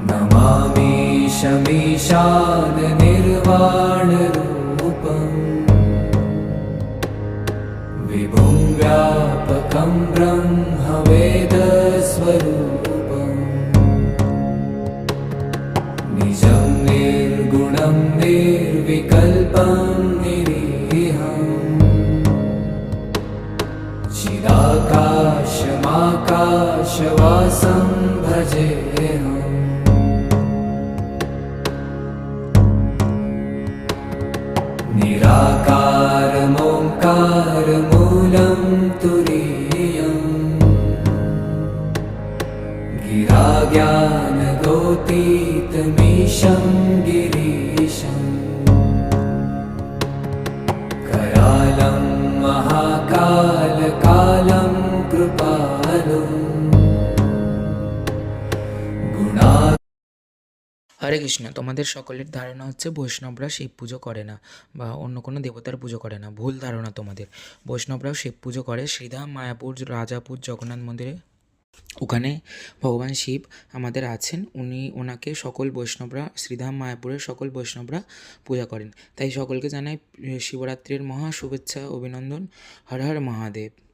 नमामि शमीशान निर्वाणरूपम् विभुं व्यापकं ब्रह्मवेदस्वरूपम् निजं निर्गुणं निर्विकल्पं निरीहम् चिदाकाशमाकाशवासं भजेऽहम् निराकारमोङ्कारमूलं तुरीयम् गिराज्ञानगोतीतमीशं गिरीशम् करालं महाकालकालं कृपालुं गुणा। হরে কৃষ্ণ। তোমাদের সকলের ধারণা হচ্ছে বৈষ্ণবরা শিব পুজো করে না বা অন্য কোনো দেবতার পুজো করে না। ভুল ধারণা তোমাদের। বৈষ্ণবরাও শিব পুজো করে। শ্রীধাম, মায়াপুর, রাজাপুর জগন্নাথ মন্দিরে ওখানে ভগবান শিব আমাদের আছেন। ওনাকে সকল বৈষ্ণবরা, শ্রীধাম মায়াপুরের সকল বৈষ্ণবরা পূজা করেন। তাই সকলকে জানাই শিবরাত্রির মহা শুভেচ্ছা, অভিনন্দন। হর হর মহাদেব।